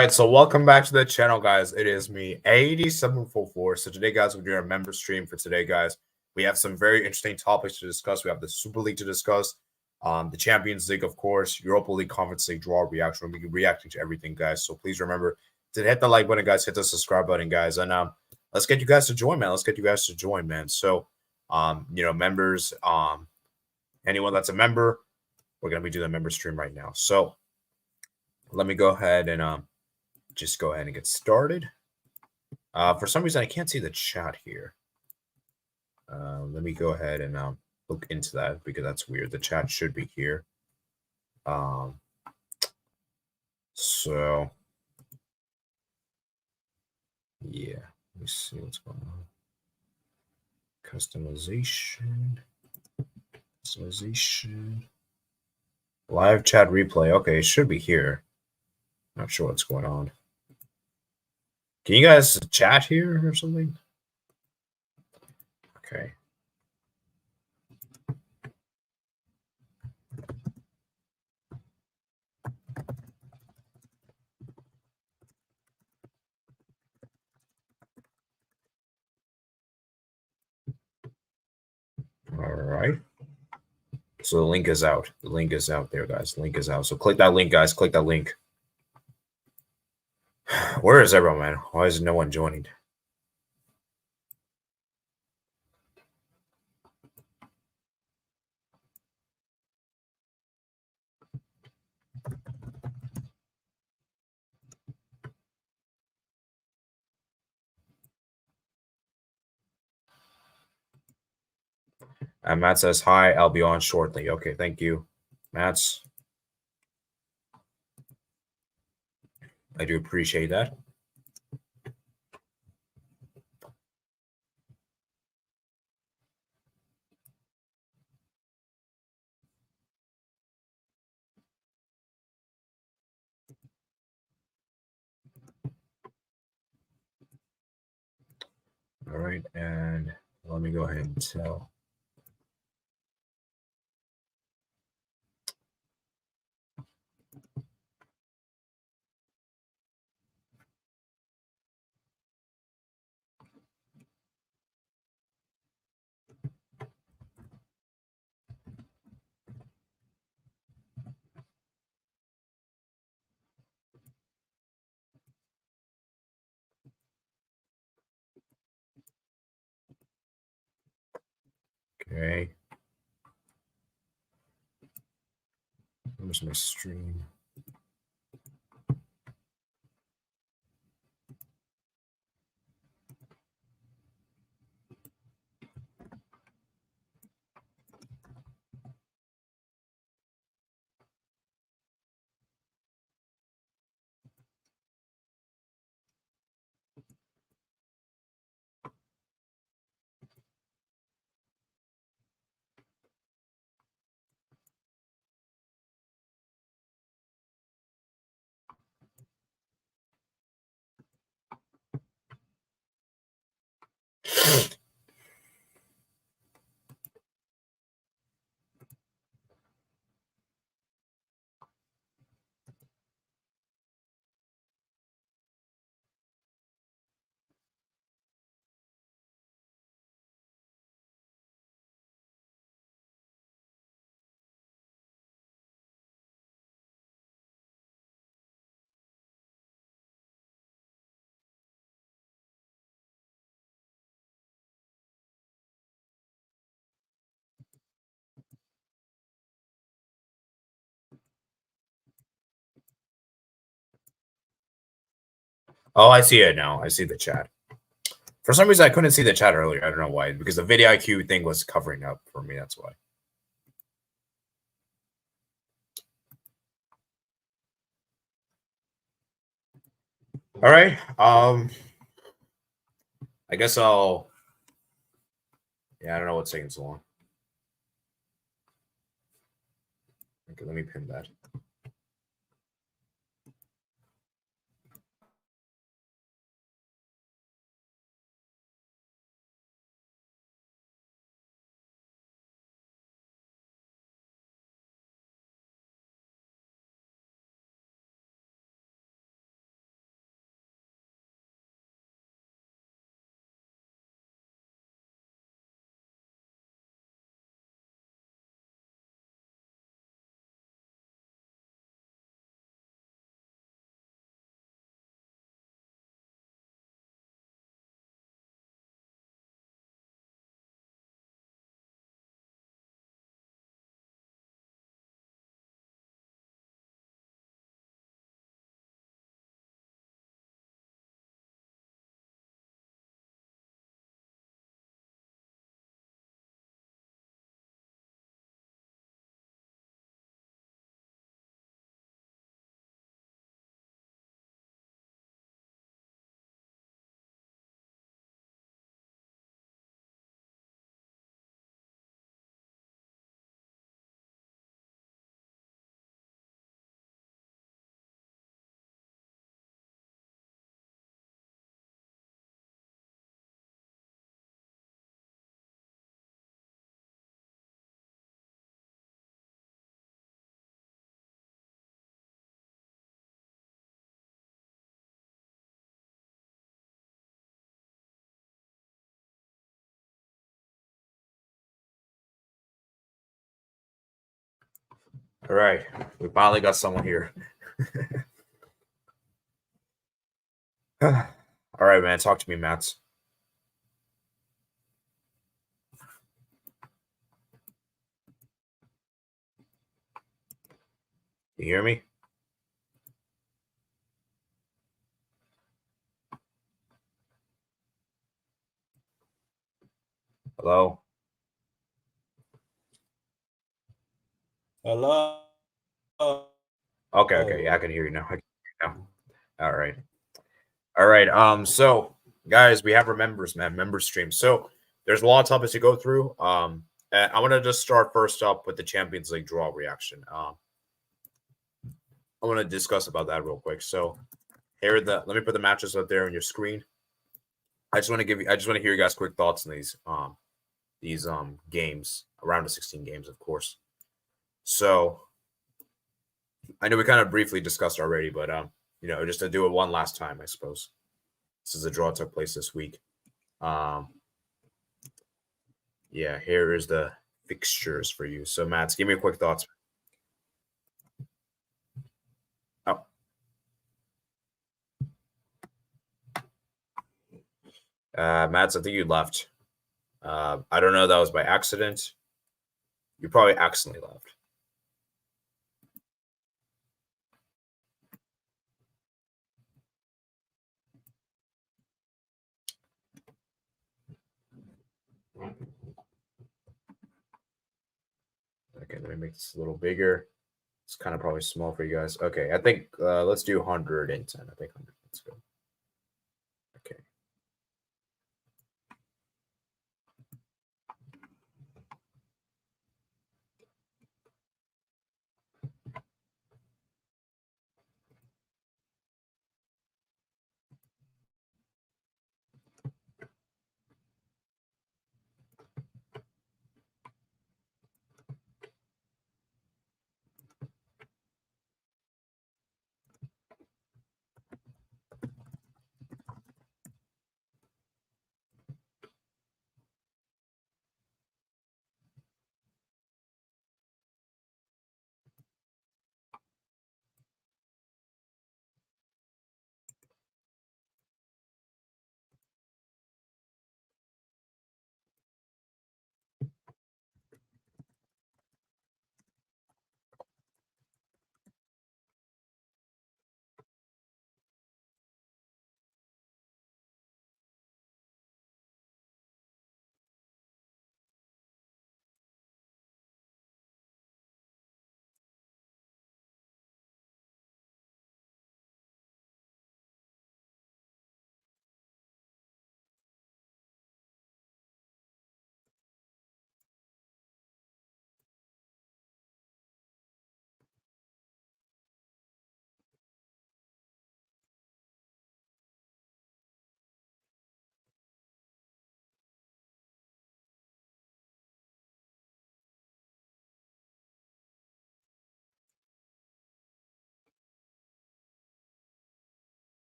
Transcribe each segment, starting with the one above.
right, so welcome back to the channel, guys. It is me, 8744. So today, guys, we're doing a member stream for today, guys. We have some very interesting topics to discuss. We have the Super League to discuss, the Champions League, of course, Europa League, Conference League, draw reaction. We'll be reacting to everything, guys. So please remember to hit the like button, guys. Hit the subscribe button, guys. And let's get you guys to join, man. Let's get you guys to join, man. So, members, anyone that's a member, we're gonna be doing a member stream right now. So let me go ahead and just go ahead and get started. For some reason, I can't see the chat here. Let me go ahead and look into that because that's weird. The chat should be here. So yeah, let me see what's going on. Customization. Live chat replay. Okay, it should be here. Not sure what's going on. Can you guys chat here or something? Okay. All right. So the link is out. The link is out there, guys. The link is out. So click that link, guys. Click that link. Where is everyone, man? Why is no one joining? Matt says, hi, I'll be on shortly. Okay, thank you, Matt's. I do appreciate that. All right, and let me go ahead and tell. Okay. Where's my stream? Oh, I see it now. I see the chat. For some reason, I couldn't see the chat earlier. I don't know why, because the vidIQ thing was covering up for me. That's why. All right. I guess I'll. Yeah, I don't know what's taking so long. Okay, let me pin that. All right, we finally got someone here. All right, man. Talk to me, Matt. You hear me? Hello? Hello. Okay. Yeah, I can hear you now. I can hear you now. All right. All right. So guys, we have our members, man, member stream. So there's a lot of topics to go through. And I want to just start first up with the Champions League draw reaction. I want to discuss about that real quick. So here are let me put the matches up there on your screen. I just want to hear you guys' quick thoughts on these games, around the 16 games, of course. So I know we kind of briefly discussed already, but just to do it one last time, I suppose. This is a draw that took place this week. Yeah, here is the fixtures for you. So, Matt, give me a quick thoughts. Oh, Matt, I think you left. I don't know if that was by accident. You probably accidentally left. Okay, let me make this a little bigger. It's kind of probably small for you guys. Okay, I think let's do 110. I think 100. Let's go. Okay.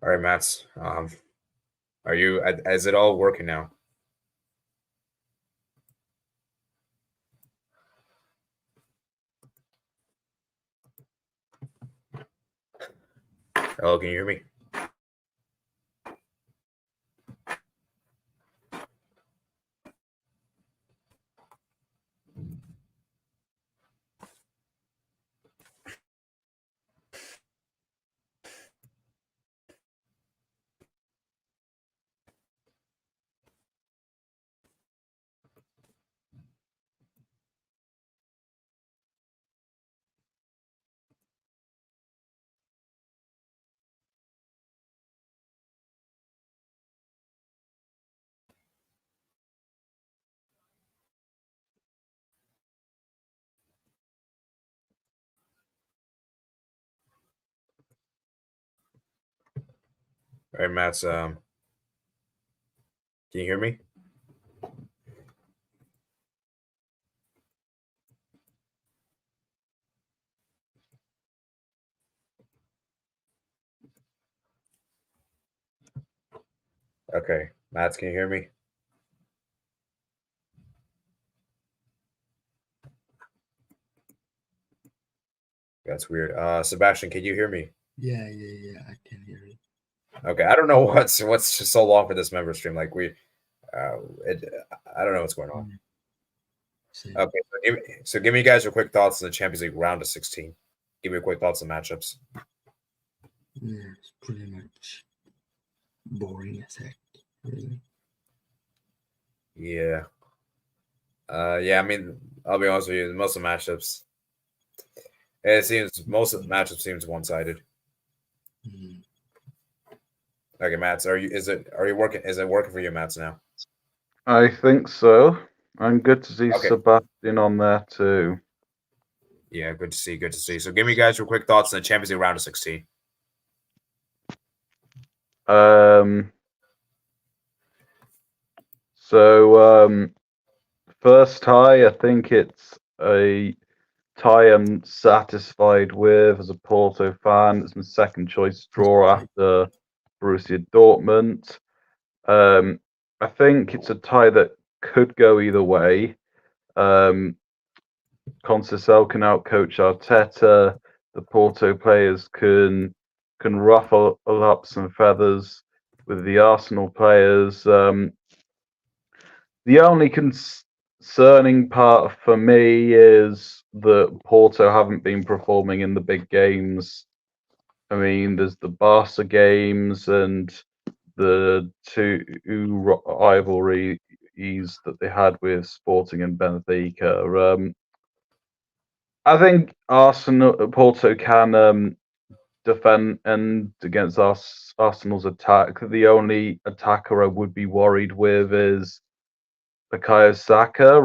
All right, Matt. Are you? Is it all working now? Hello, can you hear me? All right, Matt. Can you hear me? Okay, Matt, can you hear me? That's weird. Sebastian, can you hear me? Yeah, I can hear you. Okay, I don't know what's just so long for this member stream. Like I don't know what's going on. Okay, so give me guys your quick thoughts on the Champions League round of 16. Give me your quick thoughts on matchups. Yeah, it's pretty much boring as heck, really. Yeah. Yeah, I mean, I'll be honest with you, most of the matchups, most of the matchups seems one-sided. Mm. Okay, Mats, is it working for you, Mats, now? I think so. And good to see Sebastian on there too. Yeah, good to see. So give me guys your quick thoughts on the Champions League round of 16. First tie, I think it's a tie I'm satisfied with as a Porto fan. It's my second choice draw after Borussia Dortmund. I think it's a tie that could go either way. Conceição can outcoach Arteta. The Porto players can ruffle up some feathers with the Arsenal players. The only concerning part for me is that Porto haven't been performing in the big games. I mean, there's the Barca games and the two rivalries that they had with Sporting and Benfica. I think Porto can defend and against Arsenal's attack. The only attacker I would be worried with is Bukayo Saka.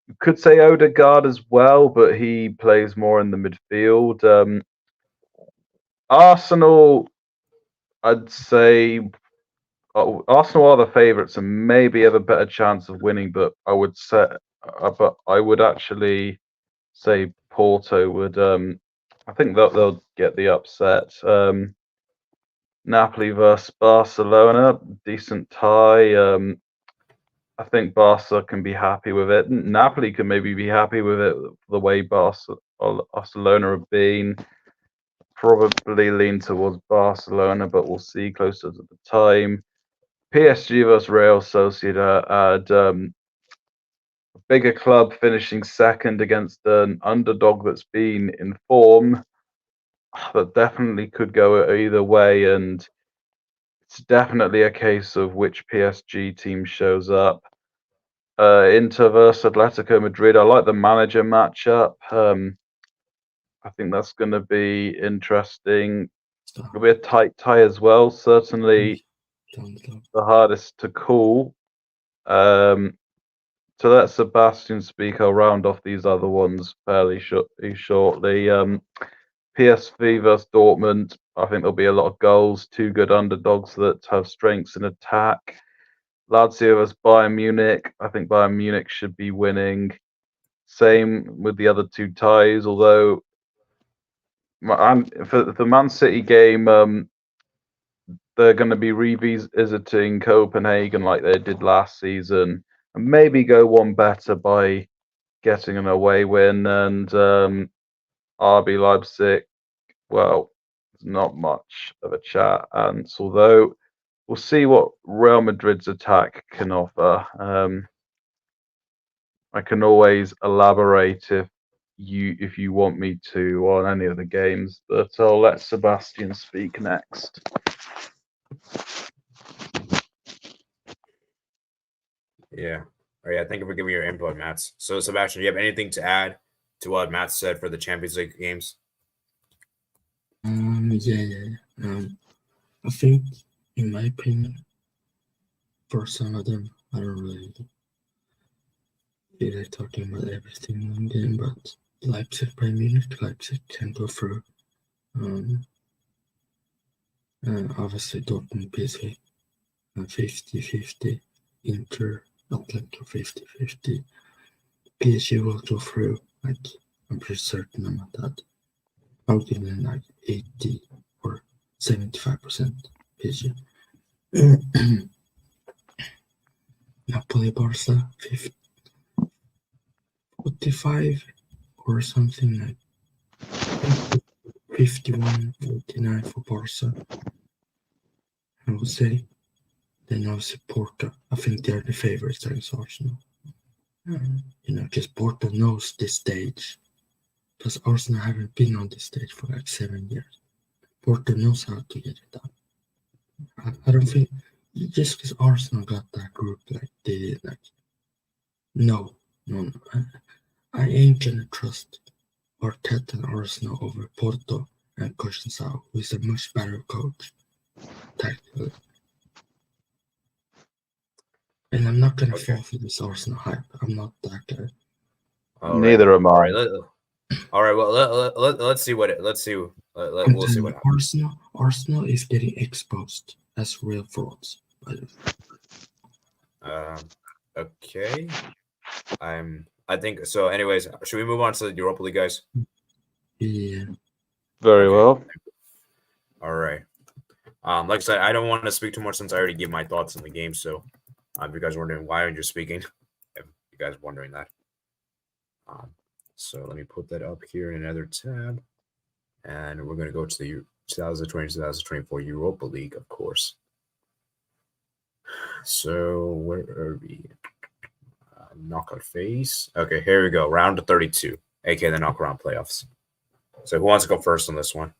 You could say Odegaard as well, but he plays more in the midfield. Arsenal, I'd say Arsenal are the favourites and maybe have a better chance of winning, but I would actually say Porto would. I think that they'll get the upset. Napoli versus Barcelona, decent tie. I think Barca can be happy with it. Napoli can maybe be happy with it the way Barcelona have been. Probably lean towards Barcelona, but we'll see closer to the time. PSG versus Real Sociedad. A bigger club finishing second against an underdog that's been in form. That definitely could go either way, and it's definitely a case of which PSG team shows up. Inter versus Atletico Madrid. I like the manager matchup. I think that's going to be interesting. It'll be a tight tie as well. Certainly the hardest to call. To let Sebastian speak, I'll round off these other ones fairly shortly. PSV versus Dortmund. I think there'll be a lot of goals. Two good underdogs that have strengths in attack. Lazio versus Bayern Munich. I think Bayern Munich should be winning. Same with the other two ties, although for the Man City game, they're going to be revisiting Copenhagen like they did last season and maybe go one better by getting an away win. And RB Leipzig, well, it's not much of a chance, although we'll see what Real Madrid's attack can offer. I can always elaborate if you want me to on any of the games, but I'll let Sebastian speak next. Yeah. All right. Thank you for giving your input, Mats. So, Sebastian, do you have anything to add to what Matt said for the Champions League games? Yeah. I think, in my opinion, for some of them, I don't really feel like talking about everything in one game, but Leipzig, Bayern Munich, Leipzig can go through. Obviously, Dortmund, PSG, 50-50. Inter, Atletico, 50-50. PSG will go through. Like, I'm pretty certain about that. I'll give them like 80 or 75% PSG. Napoli, Barca, 45 or something like 51-49 for Barca, I would say. Then obviously Porto. I think they're the favorites against Arsenal. Because Porto knows this stage. Because Arsenal haven't been on this stage for like 7 years. Porto knows how to get it done. I don't think just because Arsenal got that group like they did, like no. I ain't gonna trust Arteta and Arsenal over Porto and Coachensao, who is a much better coach tactically. And I'm not gonna fall for this Arsenal hype. I'm not that guy. Neither am I. All right. Well, let's see what it. Let's see. We'll see what happens. Arsenal is getting exposed as real frauds. Okay. I think so. Anyways, should we move on to the Europa League, guys? Yeah. Very well. All right. Like I said, I don't want to speak too much since I already gave my thoughts on the game. So, if you guys are wondering why I'm just speaking, if you guys are wondering that. So let me put that up here in another tab, and we're going to go to the 2020-2024 Europa League, of course. So where are we? Knockout phase. Okay, here we go. Round of 32, aka the knockaround playoffs. So who wants to go first on this one?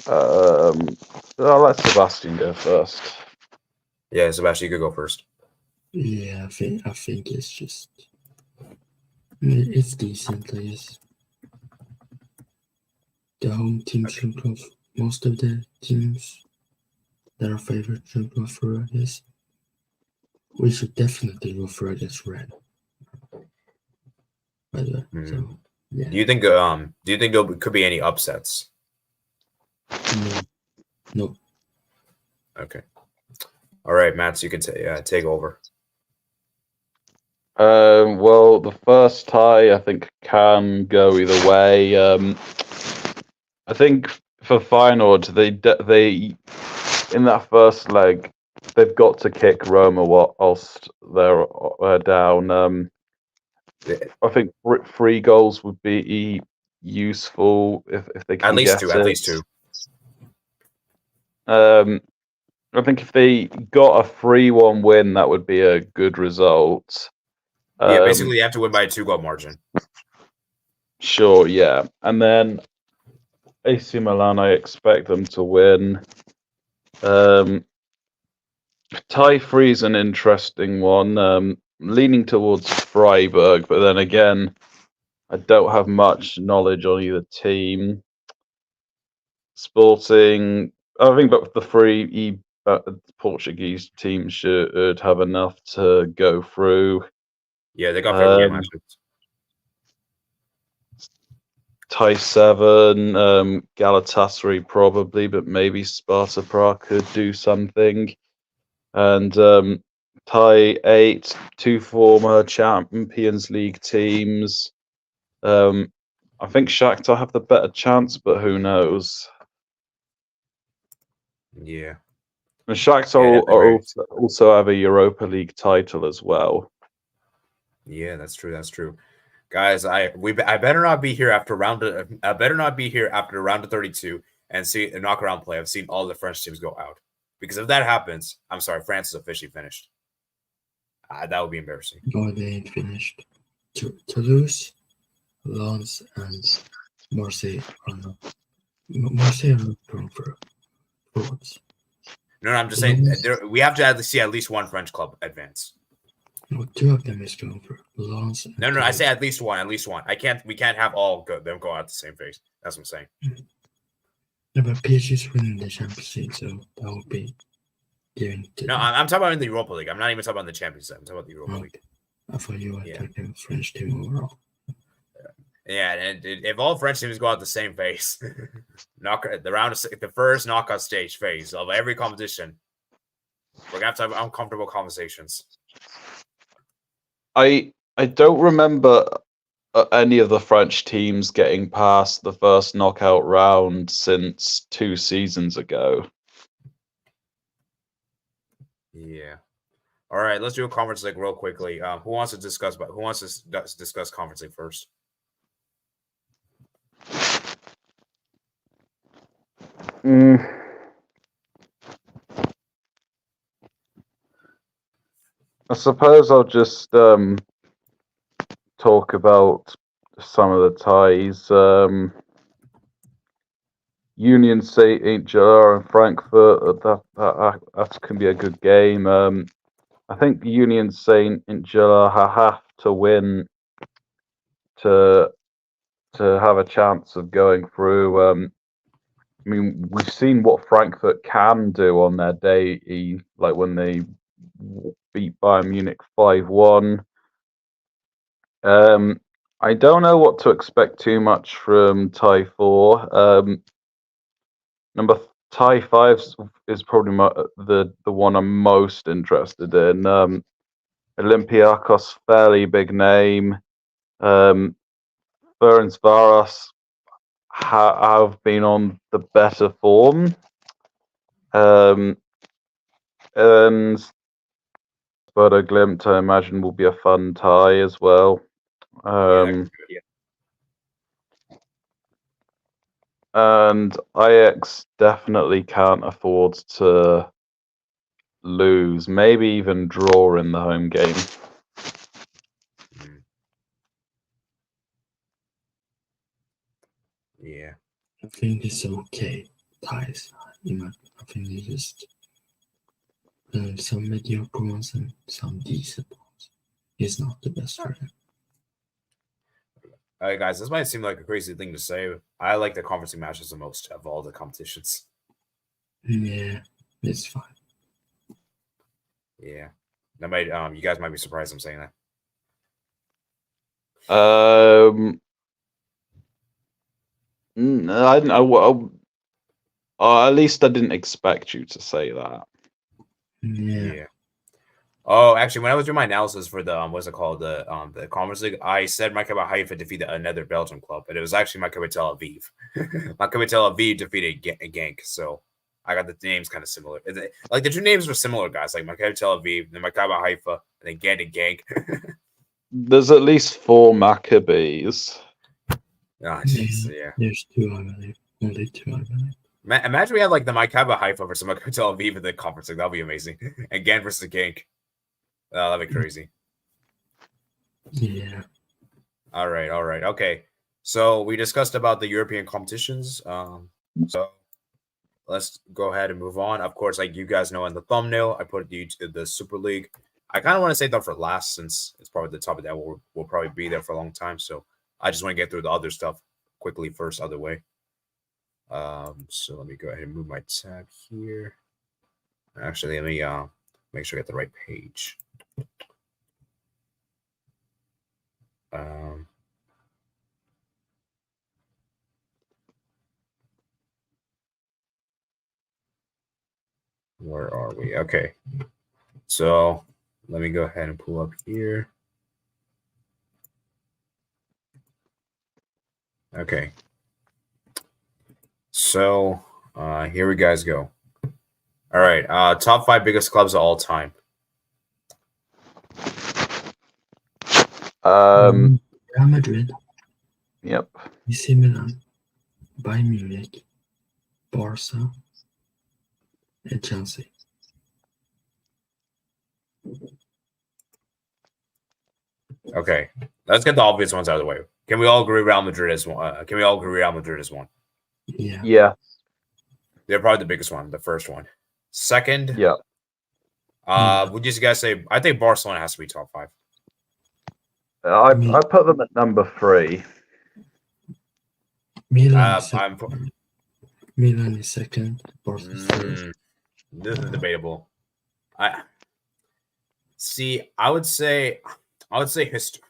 I'll let Sebastian go first. Yeah, Sebastian, you could go first. Yeah, I think it's just it's decent, I guess. The home team should go. Most of the teams that are favored should go through, I guess. We should definitely go through against Red. By the way, so yeah. Do you think there could be any upsets? No. Okay. All right, Matt, so you can take over. Well, the first tie I think can go either way. I think for Feyenoord, they in that first leg they've got to kick Roma whilst they're down. I think 3 goals would be useful if they can get it. At least two. I think if they got a 3-1 win, that would be a good result. Yeah, basically you have to win by a 2-goal margin. Sure, yeah. And then AC Milan, I expect them to win. Tie 3 is an interesting one. Leaning towards Freiburg, but then again, I don't have much knowledge on either team. Sporting, I think but the 3 Portuguese teams should have enough to go through. Yeah, they got favorable game matches. Tie 7, Galatasaray probably, but maybe Sparta Prague could do something. And tie 8, 2 former Champions League teams. I think Shakhtar have the better chance, but who knows? Yeah. And Shakhtar also have a Europa League title as well. Yeah, that's true. That's true. Guys, I better not be here after round of 32 and see a knockaround play. I've seen all the French teams go out. Because if that happens, I'm sorry, France is officially finished. That would be embarrassing. No, they ain't finished. Toulouse, Lens, and Marseille are not. Marseille are not going for frauds. No, I'm just saying we have to see at least one French club advance. No, 2 of them is going for Lens. No, I say at least one. We can't have all them go out the same phase. That's what I'm saying. No, but PSG is winning the Champions League, so that would be giving. No, I'm talking about the Europa League. I'm not even talking about the Champions League. I'm talking about the Europa League. I thought you were talking French team overall. Yeah, and if all French teams go out the same phase, the first knockout stage phase of every competition. We're gonna have to have uncomfortable conversations. I don't remember any of the French teams getting past the first knockout round since 2 seasons ago. Yeah. All right, let's do a conference league real quickly. Who wants to discuss conference league first? I suppose I'll just talk about some of the ties. Union Saint Germain and Frankfurt. That can be a good game. I think Union Saint Germain have to win to have a chance of going through. I mean, we've seen what Frankfurt can do on their day, like when they beat Bayern Munich 5-1. I don't know what to expect too much from tie 4. Tie 5 is probably the one I'm most interested in. Olympiacos, fairly big name. Ferencváros have been on the better form. And Sparta Glimt, I imagine, will be a fun tie as well. And Ajax definitely can't afford to lose, maybe even draw in the home game. Yeah. I think it's okay. Ties. I think it's just some mediocre ones and some decent ones. It's not the best for them. All right, guys, this might seem like a crazy thing to say. I like the conference matches the most of all the competitions. Yeah, it's fine. Yeah, that might you guys might be surprised I'm saying that. I don't know. Well, at least I didn't expect you to say that. Yeah. Oh, actually, when I was doing my analysis for the what's it called, the Conference League, I said Maccabi Haifa defeated another Belgian club, but it was actually Maccabi Tel Aviv. Maccabi Tel Aviv defeated Genk, so I got the names kind of similar. Like the two names were similar, guys. Like Maccabi Tel Aviv, then Maccabi Haifa, and then Genk. There's at least 4 Maccabis. Oh, geez, yeah. There's 2, I believe. Only 2, I believe. Imagine we had like the Maccabi Haifa versus Maccabi Tel Aviv in the Conference League. That'd be amazing. And Genk versus Genk. Oh, that'd be crazy. Yeah. All right. Okay. So we discussed about the European competitions. So let's go ahead and move on. Of course, like you guys know in the thumbnail, I put the Super League. I kind of want to save that for last since it's probably the topic that will probably be there for a long time. So I just want to get through the other stuff quickly first, other way. So let me go ahead and move my tab here. Actually, let me make sure I get the right page. Where are we? Okay. So let me go ahead and pull up here. Okay. So here we guys go. All right. Top 5 biggest clubs of all time. Real Madrid. Yep. AC Milan. Bayern Munich. Barca. And Chelsea. Okay. Let's get the obvious ones out of the way. Can we all agree Real Madrid is one? Can we all agree Real Madrid is one? Yeah. Yeah. They're probably the biggest one, the first one. Second, Yeah. would you guys say? I think Barcelona has to be top 5. I put them at number 3. Milan is second. Barca is third. This is debatable. I would say history.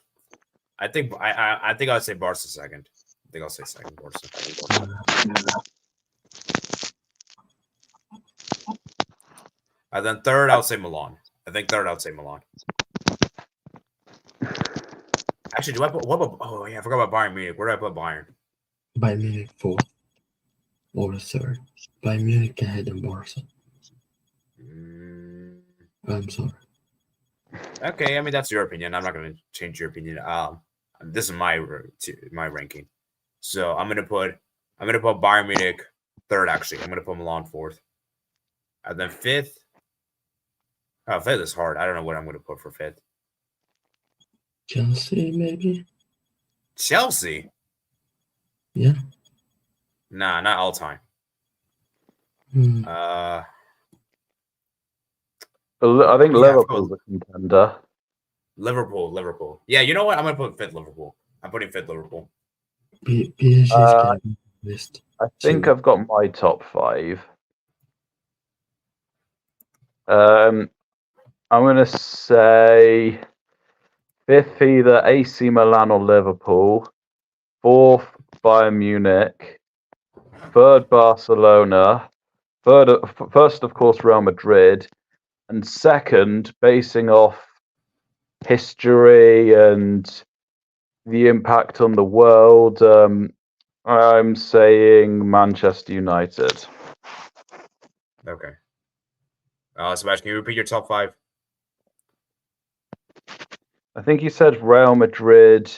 I think I would say Barca second. I think I'll say second Barca. And then third, I would say Milan. I think third, I would say Milan. Actually, do I put what? Oh yeah, I forgot about Bayern Munich. Where do I put Bayern? Bayern Munich fourth or third. Bayern Munich ahead of Barca. I'm sorry. Okay, I mean that's your opinion. I'm not going to change your opinion. This is my ranking. So I'm gonna put Bayern Munich third. Actually, I'm gonna put Milan fourth, and then fifth. Oh, fifth is hard. I don't know what I'm gonna put for fifth. Chelsea, maybe. Chelsea. Yeah. Nah, not all time. I think Liverpool's a contender. Liverpool. Yeah, you know what? I'm gonna put fifth Liverpool. I'm putting fifth Liverpool. PSG's list. I think I've got my top 5. I'm gonna say fifth either AC Milan or Liverpool, fourth Bayern Munich, third Barcelona, first of course Real Madrid, and second, basing off history and the impact on the world, I'm saying Manchester United. Okay. Sebastian, can you repeat your top 5? I think you said Real Madrid,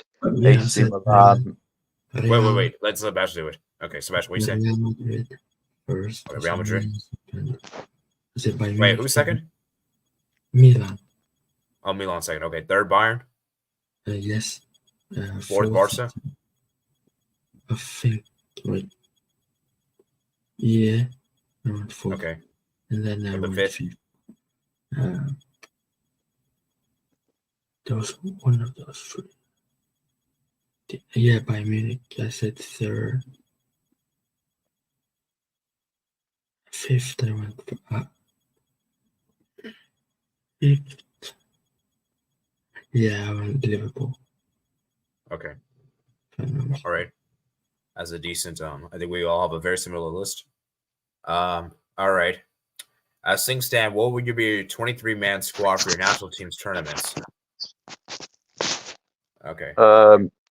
AC Milan. Wait. Let Sebastian do it. Okay, Sebastian, what do you say? Real Madrid first. Okay, Real Madrid. Wait, who's second? Milan. Oh, Milan second. Okay, third Bayern. Yes. Fourth Barca. I think. Wait. Yeah. Around fourth. Okay. And then the fifth. There was one of those 3. Yeah, Bayern Munich. I said third. Fifth, I went for fifth. Yeah, I went Liverpool. Okay. All right. As a decent, I think we all have a very similar list. All right. As things stand, what would be your 23-man squad for your national team's tournaments? Okay.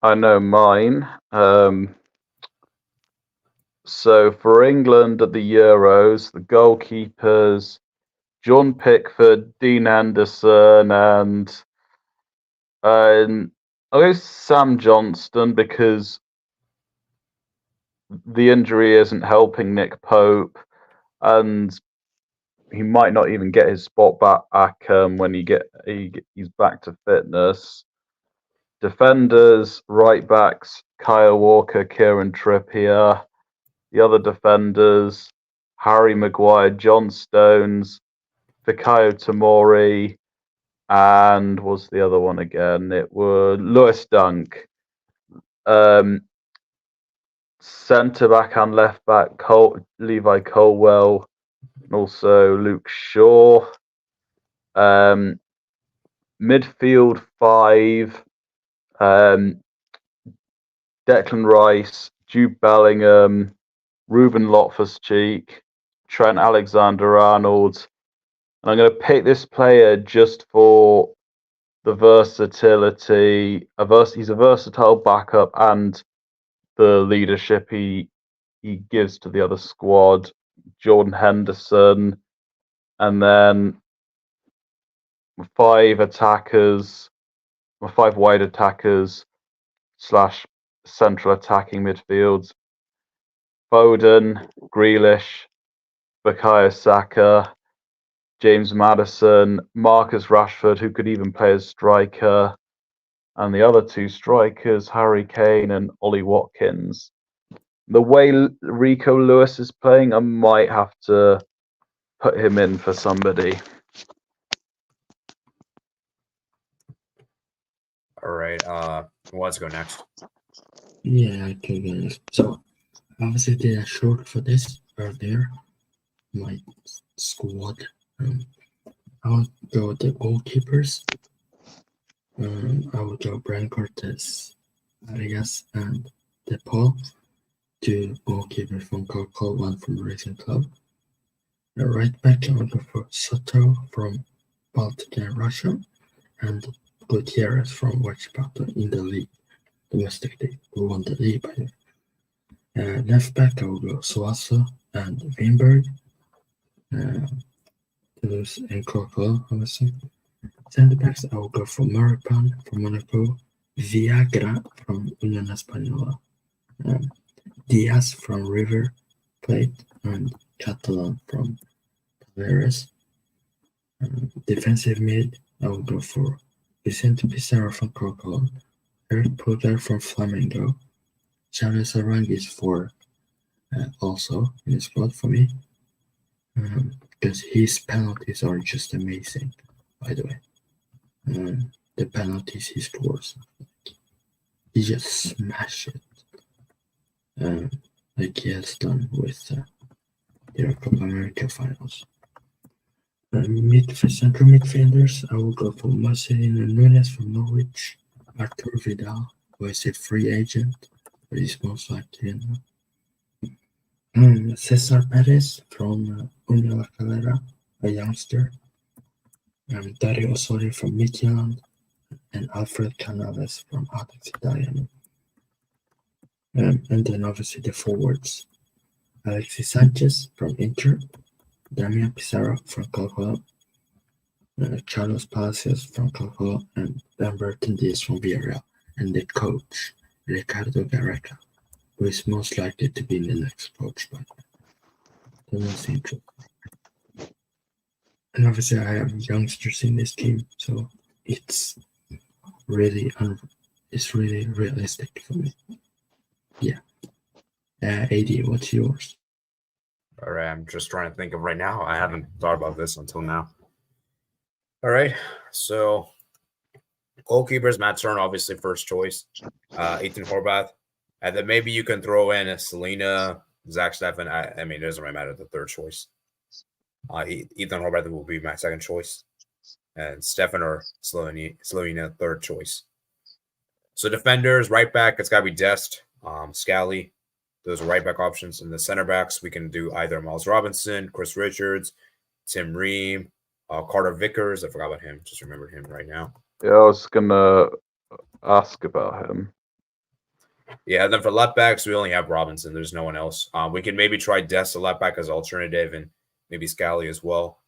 I know mine. So for England at the Euros, the goalkeepers, John Pickford, Dean Anderson, and I'll go Sam Johnston because the injury isn't helping Nick Pope, and he might not even get his spot back when he's back to fitness. Defenders, right backs, Kyle Walker, Kieran Trippier. The other defenders, Harry Maguire, John Stones, Fikayo Tomori, and what's the other one again? It was Lewis Dunk. Centre back and left back, Levi Colwell, and also Luke Shaw. Midfield 5. Declan Rice, Jude Bellingham, Ruben Loftus-Cheek, Trent Alexander-Arnold. And I'm going to pick this player just for the versatility. He's a versatile backup and the leadership he gives to the other squad. Jordan Henderson. And then 5 wide attackers / central attacking midfields. Foden, Grealish, Bukayo Saka, James Maddison, Marcus Rashford, who could even play as striker, and the other 2 strikers, Harry Kane and Ollie Watkins. The way Rico Lewis is playing, I might have to put him in for somebody. All right. Who wants to go next? Yeah, I can go next. So, obviously, did a short for this earlier. My squad. I would go with the goalkeepers. I would go Brian Cortez, Arias, and DePaul. 2 goalkeepers from Coca-Cola, 1 from Racing Club. The right back, I will go for Soto from Baltic and Russia, and Gutierrez from YPP in the league, domestic league. We won the league, by the way. Left back, I will go Suazo and Weinberg. Toulouse and Coco, obviously. Center backs, I will go for Maripan from Monaco, Viagra from Unión Española, Diaz from River Plate, and Catalan from Palmeiras. Defensive mid, I will go for Vicente Pizarro from Coco, Eric Pulgar from Flamengo, Charles Arangis for also in the squad for me, because his penalties are just amazing, by the way. The penalties he scores, he just smashed it, like he has done with the Copa America finals. Central midfielders, I will go for Marcelino Nunes from Norwich, Artur Vidal, who is a free agent, but he's most likely Cesar Perez from Unión La Calera, a youngster, Dario Osorio from Midtjylland, and Alfred Canales from Ajax Italiano. And then obviously the forwards, Alexis Sanchez from Inter, Damian Pizarro from Colo-Colo, Carlos Palacios from Colo-Colo, and Lamberton Diaz from Villarreal, and the coach, Ricardo Gareca, who is most likely to be the next coach, but the most interesting. And obviously I have youngsters in this team, so it's really realistic for me. Yeah. AD, what's yours? All right, I'm just trying to think of right now. I haven't thought about this until now. All right, so goalkeepers, Matt Stern, obviously first choice. Ethan Horvath, and then maybe you can throw in Selena, Zach Steffen. I mean, it doesn't really matter the third choice. Ethan Horvath will be my second choice, and Steffen or Slovenia third choice. So defenders, right back, it's got to be Dest, Scally. Those are right back options. And the center backs, we can do either Miles Robinson, Chris Richards, Tim Ream, Carter Vickers. I forgot about him. Just remembered him right now. Yeah, I was gonna ask about him. Yeah, and then for left backs, we only have Robinson. There's no one else. We can maybe try Dest, a left back, as alternative, and maybe Scally as well.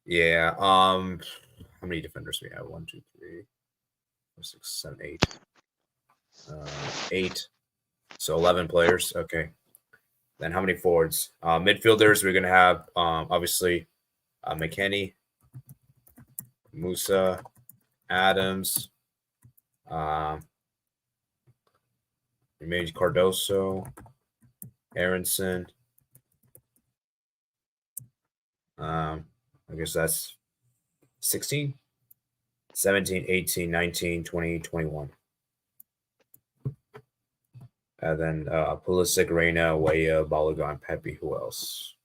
Yeah. How many defenders do we have? 1, 2, 3, 4, 6, 7, 8. 8. So 11 players. Okay. Then how many forwards? Midfielders, we're going to have, obviously, McKennie, Musa, Adams, maybe Cardoso, Aronson. I guess that's 16, 17, 18, 19, 20, 21. And then Pulisic, Reina, Weah, Balogun, Pepe. Who else?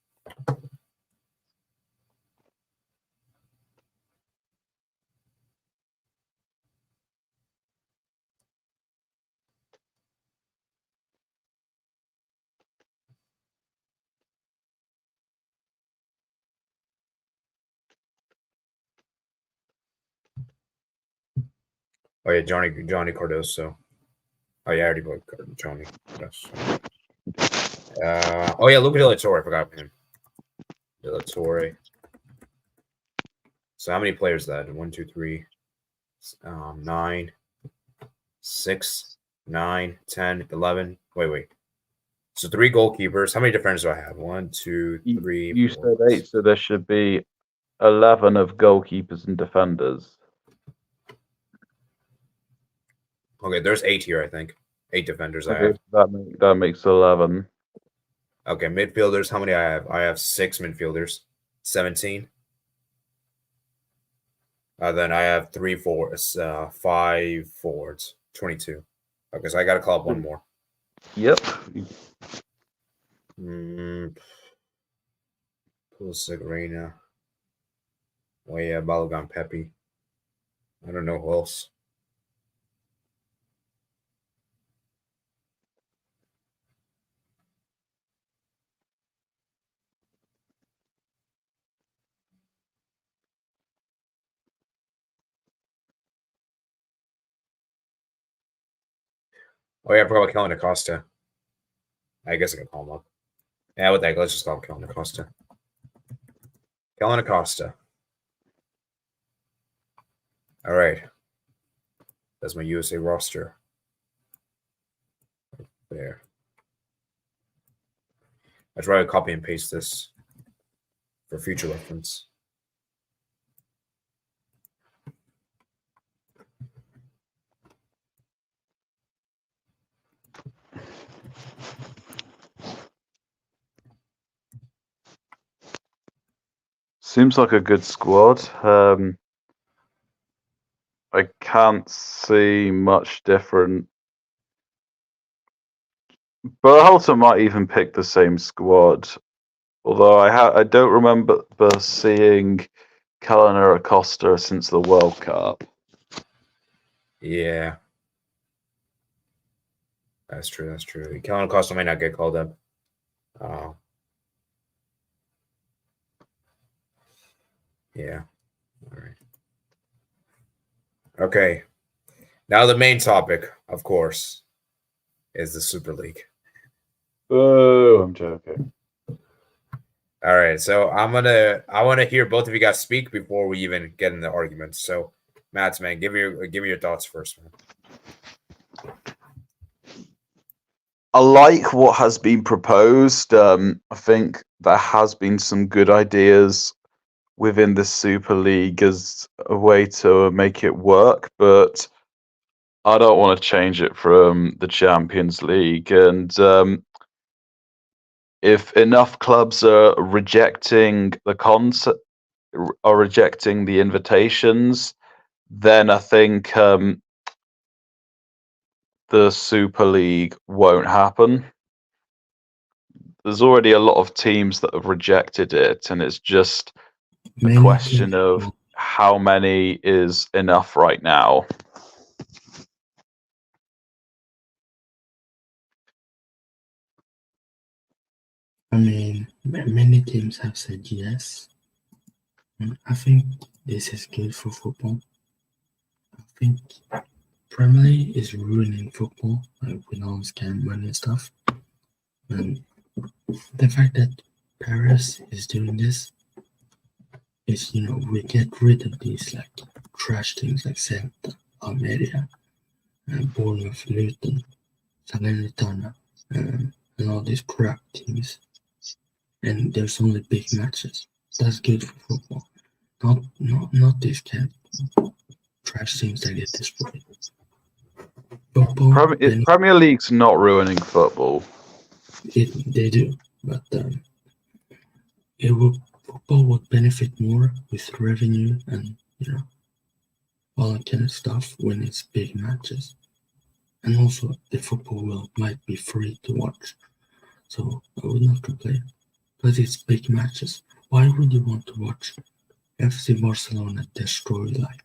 Oh yeah, Johnny Cardoso. Oh yeah, I already put Johnny. Oh yeah, Luca De La Torre. I forgot about him. De La Torre. So how many players is that? 1, 2, 3, 9, 6, 9, 10, 11. Wait. So 3 goalkeepers. How many defenders do I have? 1, 2, 3. You said 8, so there should be 11 of goalkeepers and defenders. Okay, there's 8 here, I think. 8 defenders Okay, I have. that makes 11. Okay, midfielders, how many I have? I have 6 midfielders. 17. Then I have 3 forwards, 5 forwards. 22. Okay, so I got to call up one more. Yep. Pulisic, Reina. Weah, Balogun, Pepe. I don't know who else. Oh yeah, I forgot about Kellen Acosta. I guess I can call him up. Yeah, what the heck? Let's just call him Kellen Acosta. Kellen Acosta. All right. That's my USA roster. There. I try to copy and paste this for future reference. Seems like a good squad. I can't see much different. Berhalter might even pick the same squad, although I don't remember seeing Kaliner Acosta since the World Cup. Yeah. That's true. That's true. Kellen Acosta might not get called up. Yeah. All right. Okay. Now the main topic, of course, is the Super League. Oh, I'm joking. All right. So I want to hear both of you guys speak before we even get into arguments. So, Matt, man, give me your thoughts first, man. I like what has been proposed. I think there has been some good ideas within the Super League as a way to make it work, but I don't want to change it from the Champions League. And if enough clubs are rejecting the concept, are rejecting the invitations, then I think the Super League won't happen. There's already a lot of teams that have rejected it, and it's just a question of how many is enough right now. I mean, many teams have said yes. I think this is good for football. I think Premier League is ruining football, like with all scam money and stuff. And the fact that Paris is doing this is, we get rid of these like trash teams like Celta, Almeria, Bournemouth, Luton, Salernitana, and all these crap teams. And there's only big matches. That's good for football. Not these kind of trash teams that get destroyed. Football, Premier League's not ruining football. They do, but football would benefit more with revenue and all that kind of stuff when it's big matches. And also the football might be free to watch, so I would not complain. But it's big matches. Why would you want to watch FC Barcelona destroy like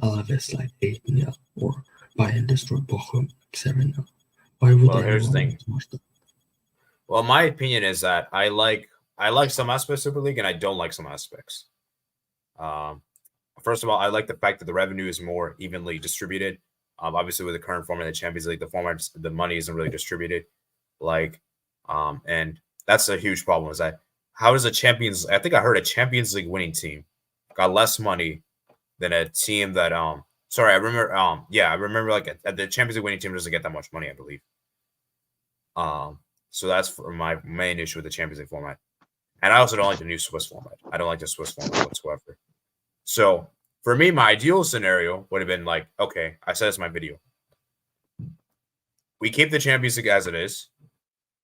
Alaves like 8-0 or Bayern destroy Bochum 7-0? Why would here's the thing. Watch that? Well, my opinion is that I like some aspects of Super League and I don't like some aspects. First of all, I like the fact that the revenue is more evenly distributed. Obviously, with the current format of the Champions League, the money isn't really distributed. And that's a huge problem. Is that how does I think I heard a Champions League winning team got less money than a team that I remember like the Champions League winning team doesn't get that much money, I believe. So that's for my main issue with the Champions League format. And I also don't like the new Swiss format. I don't like the Swiss format whatsoever. So for me, my ideal scenario would have been like, okay, I said this in my video. We keep the Champions League as it is.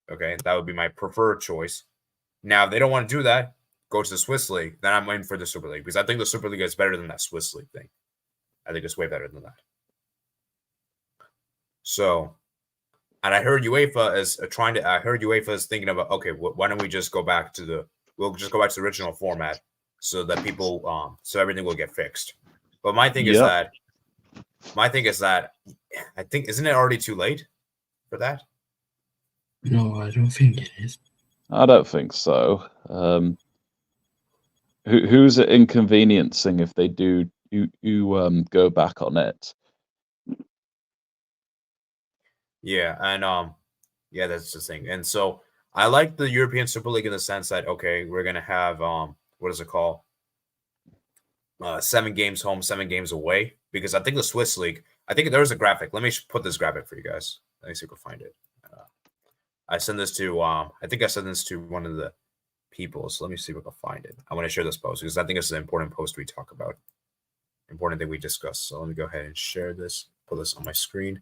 Okay, that would be my preferred choice. Now, if they don't want to do that, go to the Swiss League, then I'm waiting for the Super League because I think the Super League is better than that Swiss League thing. I think it's way better than that. So, and I heard UEFA is thinking about, okay, why don't we just go back to the original format so that people, so everything will get fixed. But my thing is that, I think, isn't it already too late for that? No, I don't think it is. I don't think so. Who's it inconveniencing if they do go back on it? Yeah, and yeah, that's the thing. And so I like the European Super League in the sense that okay, we're gonna have what is it called? 7 games home, 7 games away. Because I think the Swiss League, I think there's a graphic. Let me put this graphic for you guys. Let me see if I can find it. I send this to I think I sent this to one of the people. So let me see if I can find it. I want to share this post because I think it's an important post we talk about. Important thing we discuss. So let me go ahead and share this. Put this on my screen.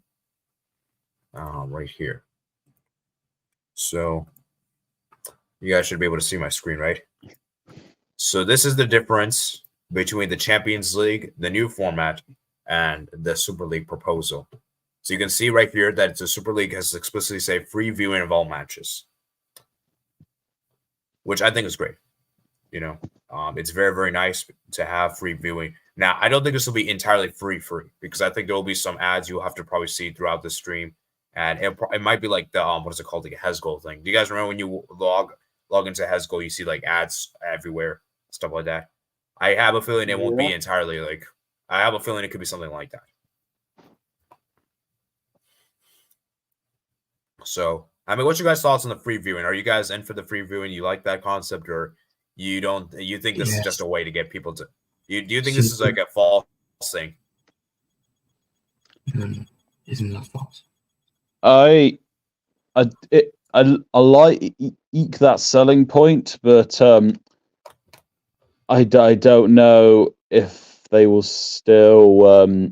Right here. So you guys should be able to see my screen, right? So this is the difference between the Champions League, the new format, and the Super League proposal. So you can see right here that the Super League has explicitly say free viewing of all matches, which I think is great. You know, it's very, very nice to have free viewing. Now, I don't think this will be entirely free because I think there will be some ads you'll have to probably see throughout the stream. And it might be like the what is it called, the Hezgoal thing. Do you guys remember when you log into Hezgoal, you see like ads everywhere, stuff like that? I have a feeling it won't be entirely like. I have a feeling it could be something like that. So, I mean, what's your guys' thoughts on the free viewing? Are you guys in for the free viewing? You like that concept, or you don't? You think this is just a way to get people to? Do you think this is like a false thing? It's not false. I like that selling point, but I don't know if they will still.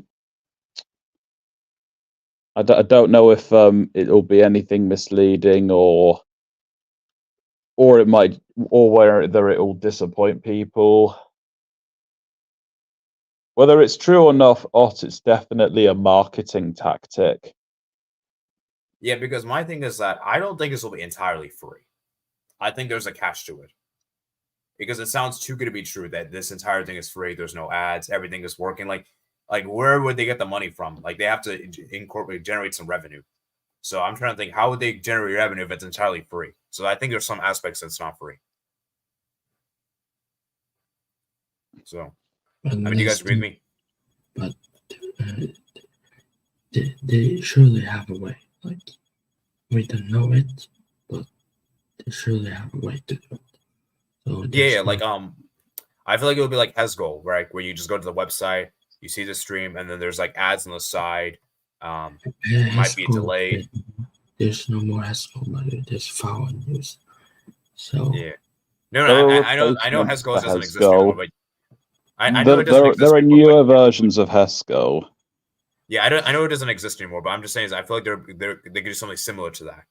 I don't know if it'll be anything misleading or it might, or whether it will disappoint people. Whether it's true or not, it's definitely a marketing tactic. Yeah, because my thing is that I don't think this will be entirely free. I think there's a catch to it. Because it sounds too good to be true that this entire thing is free. There's no ads. Everything is working. Like where would they get the money from? Like they have to generate some revenue. So I'm trying to think, how would they generate revenue if it's entirely free? So I think there's some aspects that's not free. So, I mean, do you guys agree with me? But they surely have a way. Like we don't know it, but they surely have a way to do it. So yeah, like I feel like it would be like Hezgoal, right? Where you just go to the website, you see the stream, and then there's like ads on the side. It might be delayed. There's no more Hezgoal, but there's foul news. So yeah, no, I know Hezgoal doesn't exist anymore, but I know it doesn't exist. There are newer versions of Hezgoal. Yeah, I know it doesn't exist anymore, but I'm just saying I feel like they could do something similar to that.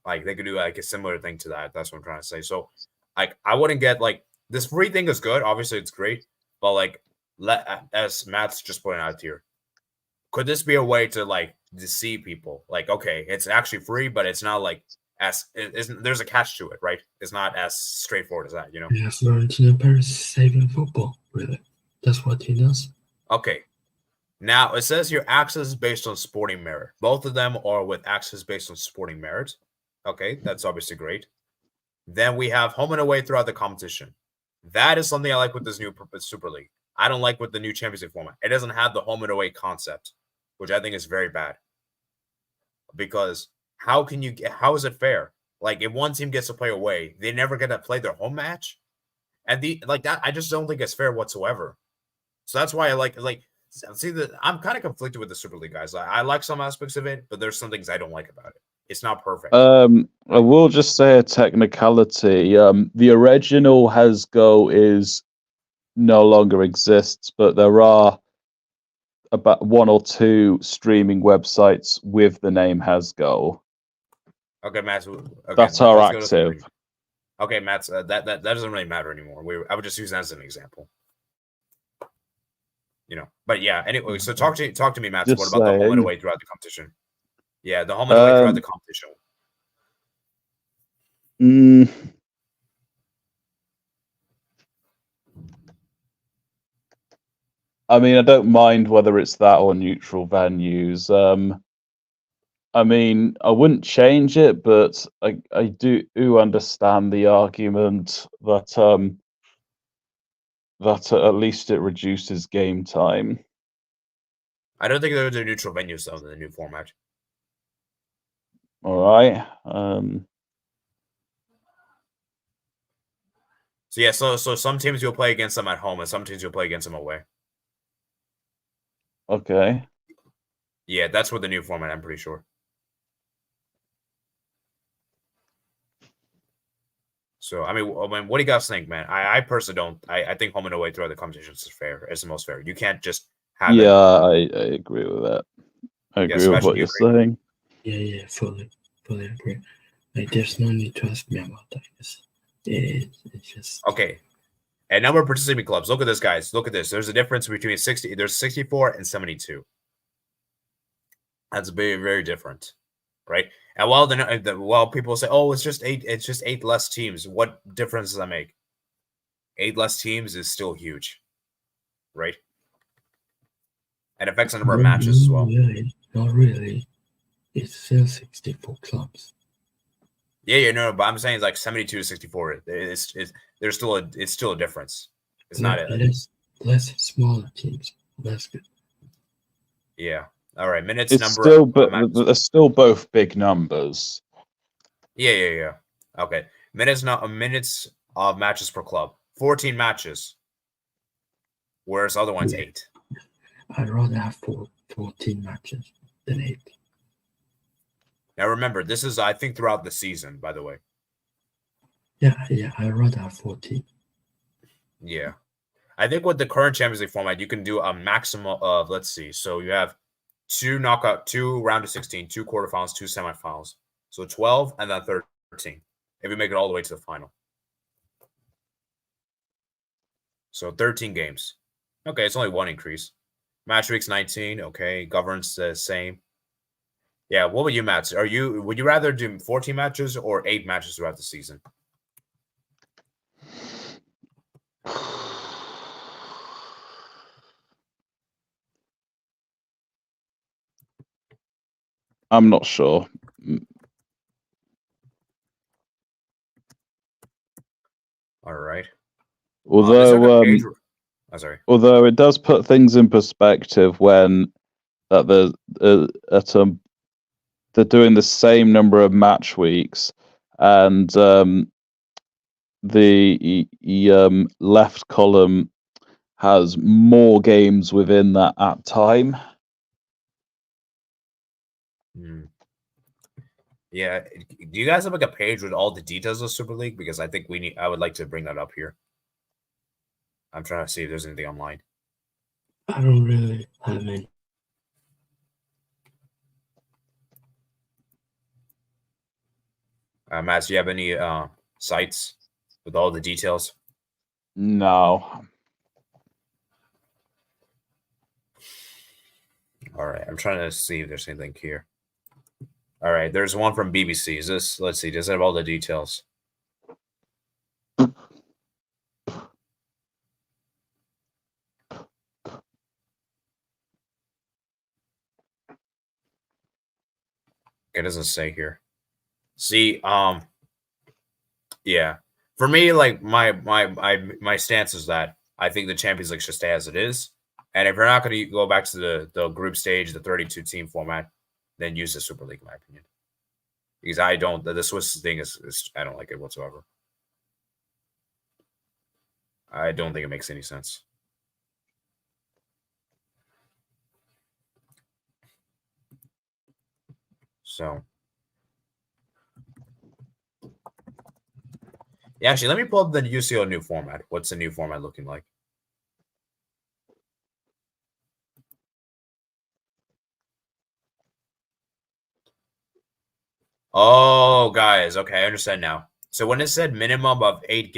Like they could do like a similar thing to that. That's what I'm trying to say. So like I wouldn't get like this free thing is good. Obviously, it's great, but like as Matt's just pointing out here, could this be a way to like deceive people? Like, okay, it's actually free, but it's not like there's a catch to it, right? It's not as straightforward as that, you know. Yeah, Florentino Perez is saving football, really. That's what he does. Okay. Now it says here access is based on sporting merit. Both of them are with access based on sporting merit. Okay, that's obviously great. Then we have home and away throughout the competition. That is something I like with this new Super League. I don't like with the new Champions League format. It doesn't have the home and away concept, which I think is very bad. Because how is it fair? Like if one team gets to play away, they never get to play their home match, and that I just don't think it's fair whatsoever. So that's why I like see I'm kind of conflicted with the Super League, guys. I like some aspects of it, but there's some things I don't like about it. It's not perfect. I will just say a technicality. The original Hezgoal no longer exists, but there are about 1 or 2 streaming websites with the name Hezgoal. Okay, Matt. Okay, that's our active. Okay, Matt. That doesn't really matter anymore. I would just use that as an example. You know, but yeah. Anyway, so talk to me, Matt. What about the home and away throughout the competition? Yeah, the home and away throughout the competition. I mean, I don't mind whether it's that or neutral venues. I mean, I wouldn't change it, but I do understand the argument that that at least it reduces game time. I don't think they're neutral venues though in the new format. All right. So yeah, so some teams you'll play against them at home, and some teams you'll play against them away. Okay. Yeah, that's what the new format. I'm pretty sure. So I mean, what do you guys think, man? I personally don't. I think home and away throughout the competitions is fair. It's the most fair. You can't just have Yeah, it. I agree with that. I agree with Sebastian, what do you're you agree? saying. Yeah, fully agree. Like, there's no need to ask me about that. It's just Okay. And number of participating clubs. Look at this, guys. Look at this. There's a difference between 60. There's 64 and 72. That's very, very different, right? And while people say, "Oh, it's just 8. It's just 8 less teams." What difference does that make? 8 less teams is still huge, right? And affects the number of matches as well. Not really. It's still 64 clubs. Yeah, no, but I'm saying it's like 72 to 64. It's still a difference. It's not less smaller teams. That's good. Yeah. All right. Minutes It's number. still, but they're still both big numbers. Yeah. Okay. Minutes of matches per club. 14 matches. Whereas other ones 8. I'd rather have 14 matches than 8. Now remember, this is I think throughout the season, by the way. Yeah, I'd rather have 14. Yeah. I think with the current Champions League format, you can do a maximum of, let's see. So you have 2 round of 16, 2 quarterfinals, 2 semifinals. So 12 and then 13. If you make it all the way to the final. So 13 games. Okay, it's only 1 increase. Match week's 19. Okay, governance the same. Yeah, what would you, Matt? Would you rather do 14 matches or 8 matches throughout the season? I'm not sure. All right. Although, although it does put things in perspective when they're doing the same number of match weeks, and the left column has more games within that at time. Yeah, do you guys have like a page with all the details of Super League? Because I think I would like to bring that up here. I'm trying to see if there's anything online. I don't really have any. Matt, do you have any sites with all the details? No. All right, I'm trying to see if there's anything here. All right, there's one from BBC. Let's see, does it have all the details? It doesn't say here. See, yeah. For me, like my stance is that I think the Champions League should stay as it is. And if you're not going to go back to the group stage, the 32 team format, then use the Super League, in my opinion. Because the Swiss thing is I don't like it whatsoever. I don't think it makes any sense. So, yeah, actually, let me pull up the UCL new format. What's the new format looking like? Oh, guys, okay, I understand now. So when it said minimum of 8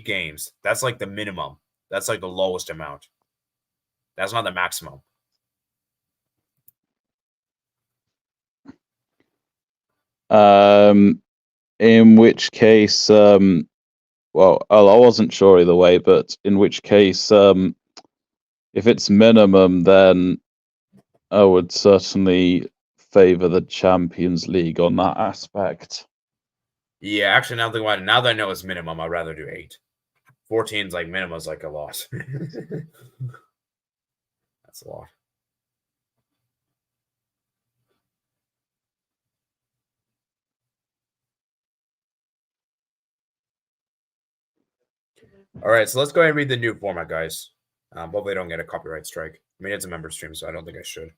games, that's like the minimum. That's like the lowest amount. That's not the maximum. In which case, well, I wasn't sure either way, but in which case, if it's minimum, then I would certainly favor the Champions League on that aspect. Yeah, actually, now that I know it's minimum, I'd rather do 8. 14's like minimum is like a lot. That's a lot. All right, so let's go ahead and read the new format, guys. Hopefully I don't get a copyright strike. I mean, it's a member stream, so I don't think I should.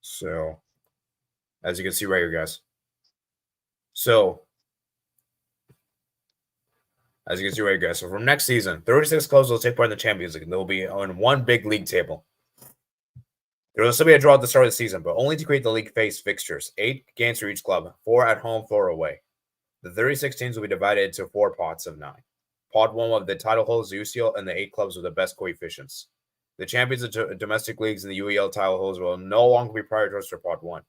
So, as you can see right here, guys. So, as you can see right here, guys. So, from next season, 36 clubs will take part in the Champions League. They'll be on one big league table. There will still be a draw at the start of the season, but only to create the league phase fixtures. 8 games for each club, 4 at home, 4 away. The 36 teams will be divided into 4 pots of 9. Pot 1 will have the title holders, the UCL, and the 8 clubs with the best coefficients. The champions of domestic leagues and the UEL title holders will no longer be prioritized for Pot 1.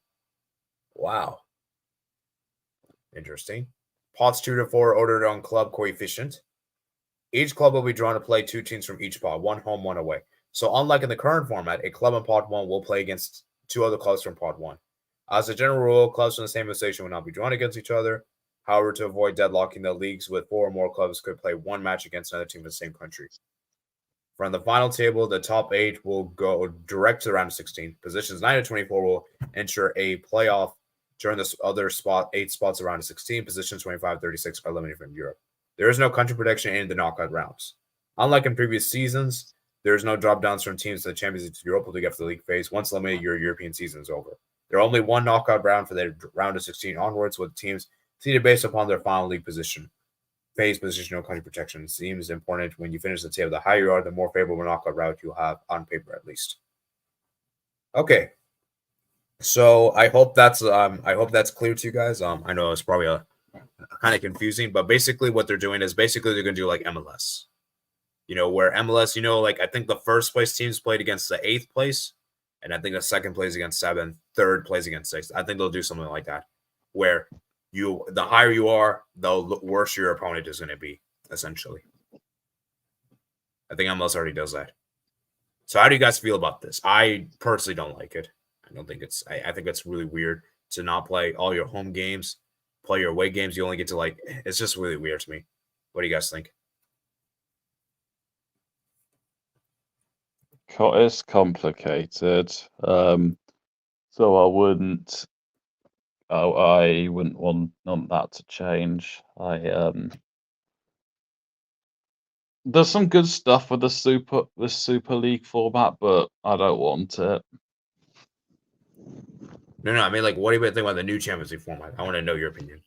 Wow. Interesting. Pots 2 to 4 are ordered on club coefficient. Each club will be drawn to play 2 teams from each pot, 1 home, 1 away. So unlike in the current format, a club in Pot 1 will play against 2 other clubs from Pot 1. As a general rule, clubs from the same association will not be drawn against each other. However, to avoid deadlocking, the leagues with 4 or more clubs could play 1 match against another team in the same country. From the final table, the top 8 will go direct to the round of 16. Positions 9 to 24 will ensure a playoff during the other 8 spots around 16. Positions 25-36 are eliminated from Europe. There is no country protection in the knockout rounds. Unlike in previous seasons, there is no drop downs from teams to the Champions League to Europa League after the league phase. Once eliminated, your European season is over. There are only 1 knockout round for the round of 16 onwards, with teams seeded based upon their final league position. Phase position, no country protection. It seems important when you finish the table. The higher you are, the more favorable knockout route you'll have on paper, at least. Okay. So I hope that's clear to you guys. I know it's probably a kind of confusing, but basically what they're doing is basically they're gonna do like MLS. Where MLS, like I think the first place teams played against the 8th place, and I think the second plays against 7th, third plays against 6th. I think they'll do something like that, where the higher you are, the worse your opponent is going to be, essentially. I think MLS already does that. So how do you guys feel about this? I personally don't like it. I think it's really weird to not play all your home games, play your away games. You only get to it's just really weird to me. What do you guys think? It's complicated. So I wouldn't want that to change. There's some good stuff with the Super League format, but I don't want it. No, I mean, what do you think about the new Champions League format? I want to know your opinion.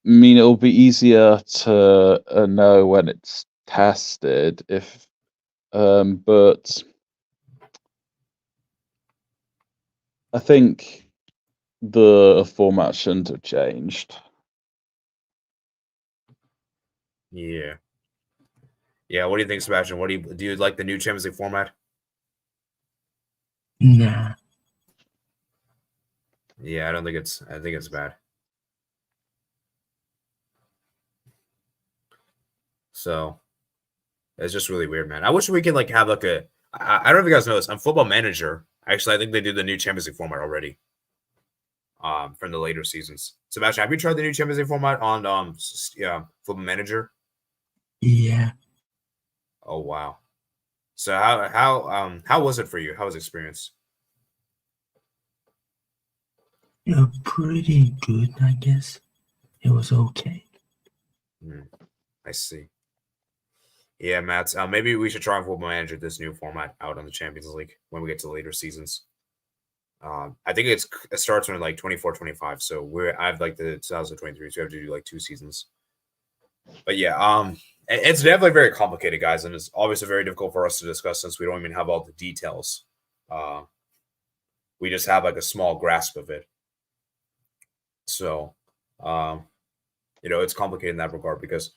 I mean, it'll be easier to know when it's tested but I think the format shouldn't have changed. Yeah. What do you think, Sebastian? Do you like the new Champions League format? Nah. Yeah, I think it's bad. So it's just really weird, man. I wish we could have I don't know if you guys know this. On Football Manager, actually, I think they did the new Champions League format already. From the later seasons. Sebastian, have you tried the new Champions League format on Football Manager? Yeah. Oh wow. So how was it for you? How was the experience? Pretty good, I guess. It was okay. I see. Yeah, Matt. Maybe we should try and Football Manager this new format out on the Champions League when we get to the later seasons. I think it starts when 24-25. So I've the 2023, so we have to do 2 seasons. But yeah, it's definitely very complicated, guys, and it's obviously very difficult for us to discuss since we don't even have all the details. We just have a small grasp of it. So, it's complicated in that regard because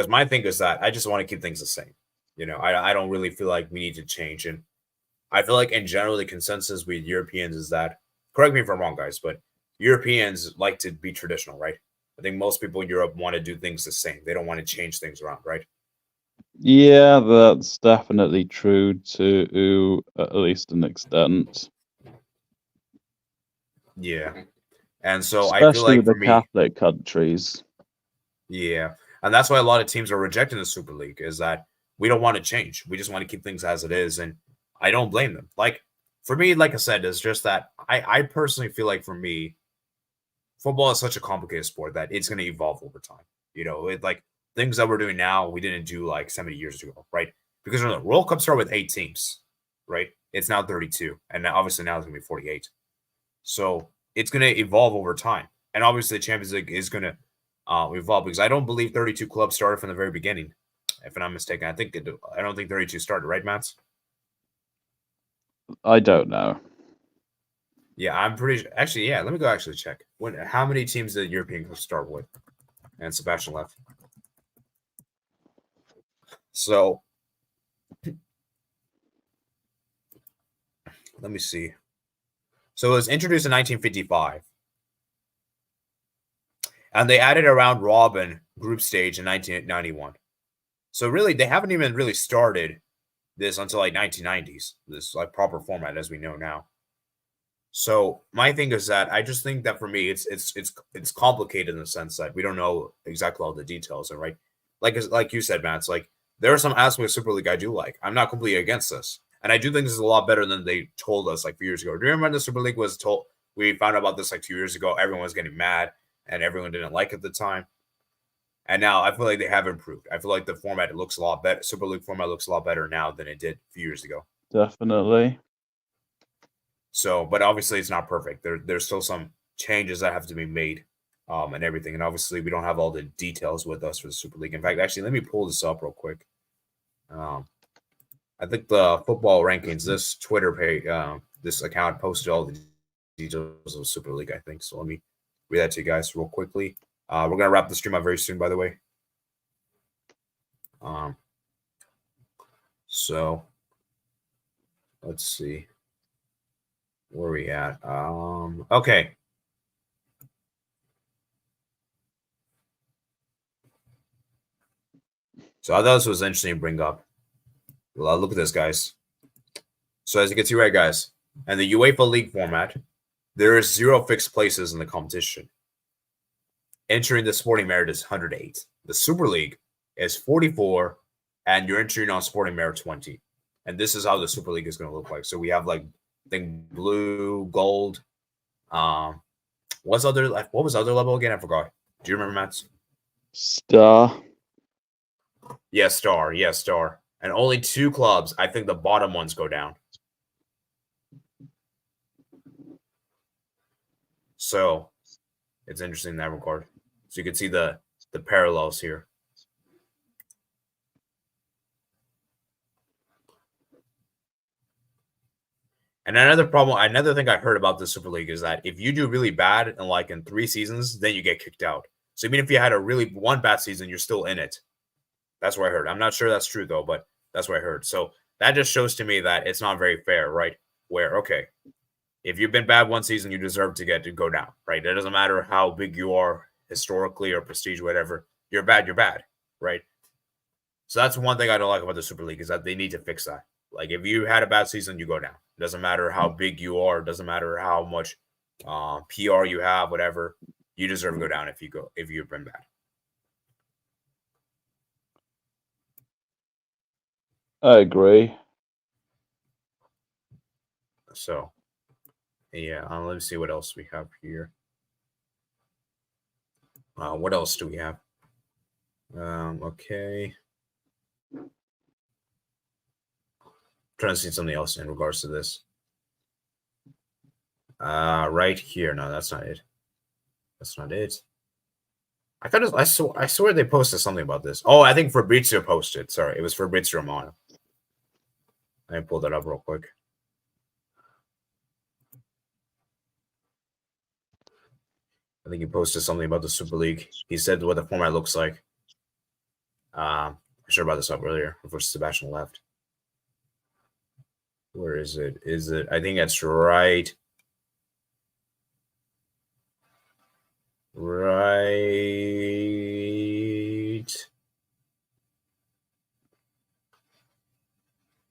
my thing is that I just want to keep things the same. I don't really feel like we need to change, and I feel like in general the consensus with Europeans is that, correct me if I'm wrong, guys, but Europeans like to be traditional, right? I think most people in Europe want to do things the same. They don't want to change things around, right? Yeah, that's definitely true to at least an extent. Yeah. And so especially I feel like with for the me, Catholic countries. yeah. And that's why a lot of teams are rejecting the Super League, is that we don't want to change. We just want to keep things as it is, and I don't blame them. Like for me, like I said, it's just that I personally feel like for me, football is such a complicated sport that it's going to evolve over time. You know, it like things that we're doing now, we didn't do like 70 years ago, right? Because the World Cup started with 8 teams, right? It's now 32, and now, obviously now it's going to be 48. So it's going to evolve over time, and obviously the Champions League is going to evolve because I don't believe 32 clubs started from the very beginning. If I'm not mistaken, I don't think 32 started, right, Mats? I don't know. Yeah, I'm pretty sure. Actually, yeah, let me go actually check. How many teams did European clubs start with? And Sebastian left. So let me see. So it was introduced in 1955. And they added a round robin group stage in 1991. So really, they haven't even really started this until like 1990s, this like proper format as we know now. So my thing is that I just think that for me, it's complicated in the sense that we don't know exactly all the details, and right, like you said, Matt, it's like there are some aspects of Super League I do like. I'm not completely against this, and I do think this is a lot better than they told us like a few years ago. Do you remember the Super League was told? We found out about this like 2 years ago. Everyone was getting mad, and everyone didn't like it at the time. And now I feel like they have improved. I feel like the format looks a lot better. Super League format looks a lot better now than it did a few years ago. Definitely. So, but obviously it's not perfect. There's still some changes that have to be made and everything. And obviously we don't have all the details with us for the Super League. In fact, actually, let me pull this up real quick. I think the football rankings, this Twitter page, this account posted all the details of Super League, I think. So let me read that to you guys real quickly. We're going to wrap the stream up very soon, by the way. So let's see. Where are we at? Okay. So I thought this was interesting to bring up. Well, look at this, guys. So as you can see, right, guys, and the UEFA League format, there is 0 fixed places in the competition. Entering the sporting merit is 108. The Super League is 44, and you're entering on sporting merit 20. And this is how the Super League is going to look like. So we have like blue, gold. What was other level again? I forgot. Do you remember, Matt? Star. Yes, star. Yes, star. And only 2 clubs. I think the bottom ones go down. So it's interesting in that regard. So you can see the parallels here. And another thing I heard about the Super League is that if you do really bad in 3 seasons, then you get kicked out. So even if you had one bad season, you're still in it. That's what I heard. I'm not sure that's true though, but that's what I heard. So that just shows to me that it's not very fair, right? Where, okay, if you've been bad one season, you deserve to go down, right? It doesn't matter how big you are historically or prestige, whatever. You're bad, right? So that's one thing I don't like about the Super League is that they need to fix that. Like if you had a bad season, you go down. It doesn't matter how big you are. It doesn't matter how much PR you have, whatever. You deserve to go down if you've been bad. I agree. So, yeah, let me see what else we have here. What else do we have? Okay. Trying to see something else in regards to this. Right here. No, that's not it. That's not it. I swear they posted something about this. Oh, I think Fabrizio posted. Sorry, it was Fabrizio Romano. Let me pull that up real quick. I think he posted something about the Super League. He said what the format looks like. I should have brought this up earlier before Sebastian left. Where is it? I think that's right. Right.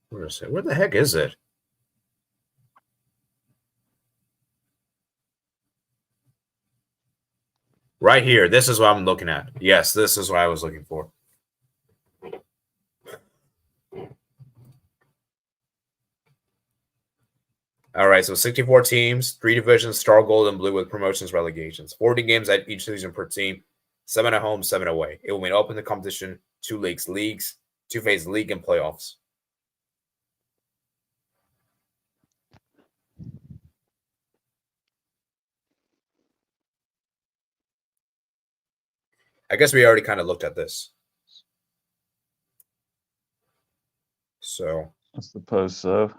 Where is it? Where the heck is it? Right here. This is what I'm looking at. Yes, this is what I was looking for. All right, so 64 teams, 3 divisions, star, gold, and blue with promotions, relegations. 40 games at each season per team, 7 at home, 7 away. It will mean open the competition, 2 leagues, 2-phase league, and playoffs. I guess we already kind of looked at this. So I suppose so.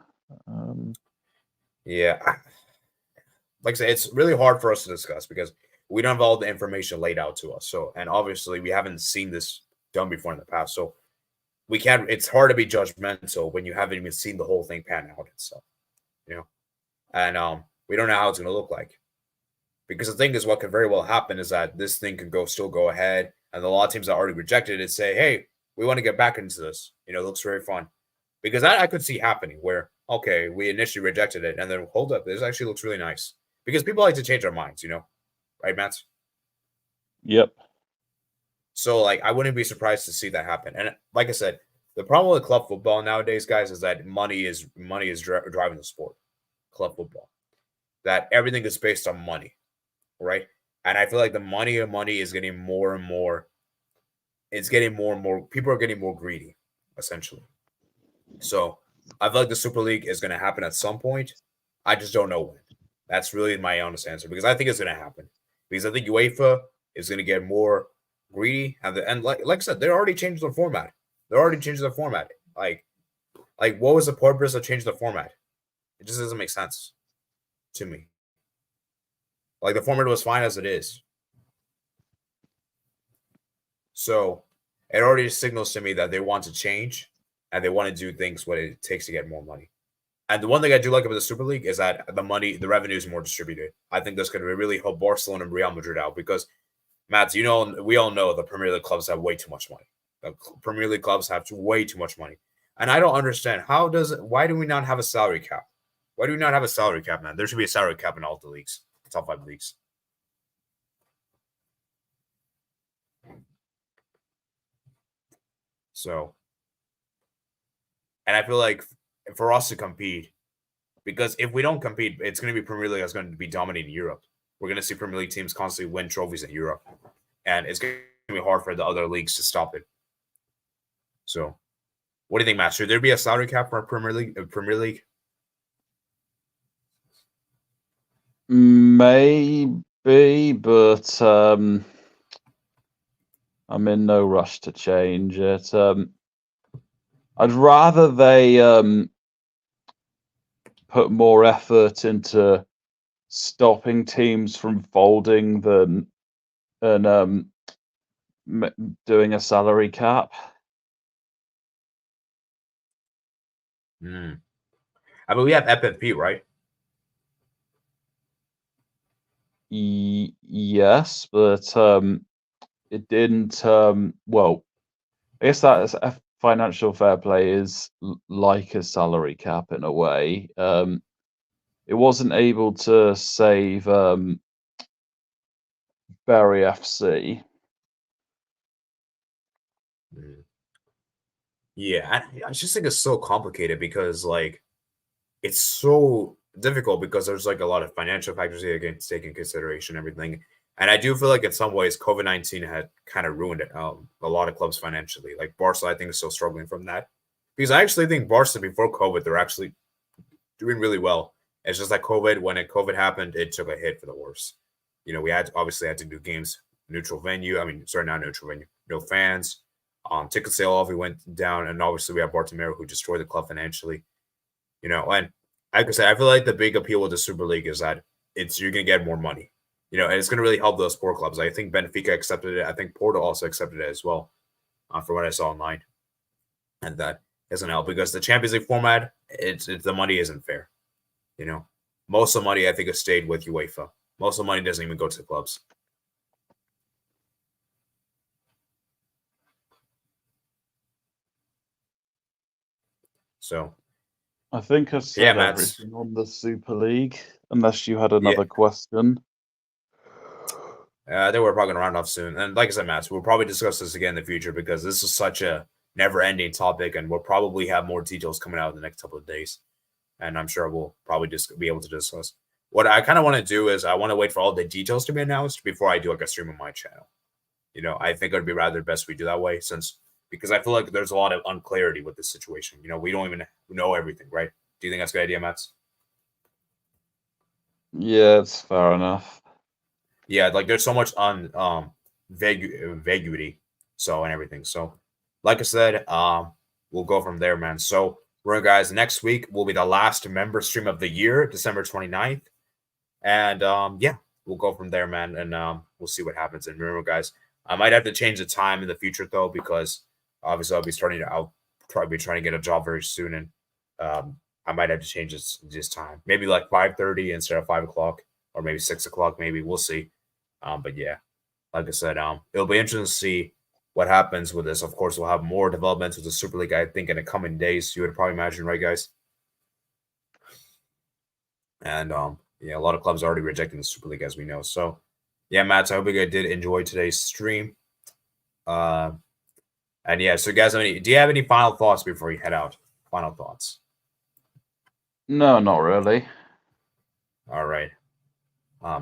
Yeah. Like I said, it's really hard for us to discuss because we don't have all the information laid out to us. So, and obviously we haven't seen this done before in the past. So we can't, it's hard to be judgmental when you haven't even seen the whole thing pan out and stuff, you know? And we don't know how it's going to look like. Because the thing is, what could very well happen is that this thing could still go ahead, and a lot of teams that already rejected it say, hey, we want to get back into this. You know, it looks very fun. Because that I could see happening where, okay, we initially rejected it, and then hold up, this actually looks really nice. Because people like to change their minds, you know? Right, Matt? Yep. So, like, I wouldn't be surprised to see that happen. And like I said, the problem with club football nowadays, guys, is that money is driving the sport. Club football. That everything is based on money. Right? And I feel like the money is getting more and more. It's getting more and more. People are getting more greedy, essentially. So I feel like the Super League is going to happen at some point. I just don't know when. That's really my honest answer because I think it's going to happen. Because I think UEFA is going to get more greedy. And like I said, they're already changed the format. They're already changed the format. Like what was the purpose of changing the format? It just doesn't make sense to me. Like, the format was fine as it is. So it already signals to me that they want to change and they want to do things what it takes to get more money. And the one thing I do like about the Super League is that the revenue is more distributed. I think that's going to really help Barcelona and Real Madrid out because, Matt, you know, we all know the Premier League clubs have way too much money. The Premier League clubs have way too much money. And I don't understand why do we not have a salary cap? Why do we not have a salary cap, man? There should be a salary cap in all the leagues, top 5 leagues. So, and I feel like for us to compete, because if we don't compete, it's going to be Premier League that's going to be dominating Europe. We're going to see Premier League teams constantly win trophies in Europe, and it's going to be hard for the other leagues to stop it. So, what do you think, Matt? Should there be a salary cap for Premier League? Maybe, but I'm in no rush to change it. I'd rather they put more effort into stopping teams from folding than doing a salary cap. I mean, we have FFP, right? Yes, but it didn't. Well, I guess that financial fair play is like a salary cap in a way. It wasn't able to save Bury FC. Yeah, I just think it's so complicated because, like, it's so difficult because there's like a lot of financial factors here to take in consideration, everything. And I do feel like in some ways COVID-19 had kind of ruined it, a lot of clubs financially. Like Barca, I think, is still struggling from that. Because I actually think Barca, before COVID, they're actually doing really well. It's just like when COVID happened, it took a hit for the worse. You know, we obviously had to do games, neutral venue. I mean, sorry, not neutral venue, no fans. Ticket sale off, we went down. And obviously we have Bartomeu, who destroyed the club financially. You know, and like I said, I feel like the big appeal with the Super League is that you're going to get more money. You know, and it's going to really help those poor clubs. I think Benfica accepted it. I think Porto also accepted it as well, from what I saw online. And that doesn't help because the Champions League format, the money isn't fair. You know, most of the money I think has stayed with UEFA. Most of the money doesn't even go to the clubs. So, I think I said everything on the Super League, unless you had another question. I think we're probably going to round off soon. And like I said, Matt, we'll probably discuss this again in the future because this is such a never-ending topic, and we'll probably have more details coming out in the next couple of days. and I'm sure we'll probably just be able to discuss. What I kind of want to do is I want to wait for all the details to be announced before I do like a stream on my channel. You know, I think it would be rather best we do that way because I feel like there's a lot of unclarity with this situation. You know, we don't even know everything, right? Do you think that's a good idea, Mats? Yeah, it's fair enough. Yeah, like there's so much vaguity, so and everything. So, like I said, we'll go from there, man. So, guys, next week will be the last member stream of the year, December 29th. And yeah, we'll go from there, man. And we'll see what happens. And remember, guys, I might have to change the time in the future though, because obviously I'll probably be trying to get a job very soon, and I might have to change this time. Maybe like 5:30 instead of 5 o'clock, or maybe 6 o'clock. Maybe we'll see. But yeah, like I said, it'll be interesting to see what happens with this. Of course, we'll have more developments with the Super League, I think, in the coming days. You would probably imagine, right, guys? And yeah, a lot of clubs are already rejecting the Super League, as we know. So yeah, Matt, I hope you guys did enjoy today's stream. And yeah, so guys, do you have any final thoughts before you head out? Final thoughts? No, not really. All right.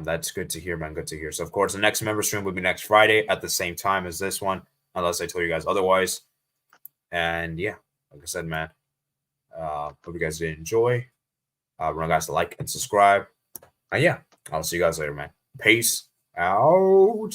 That's good to hear, man. Good to hear. So, of course, the next member stream will be next Friday at the same time as this one, unless I told you guys otherwise. And yeah, like I said, man, hope you guys did enjoy. Remember, guys, to like and subscribe. And yeah, I'll see you guys later, man. Peace out.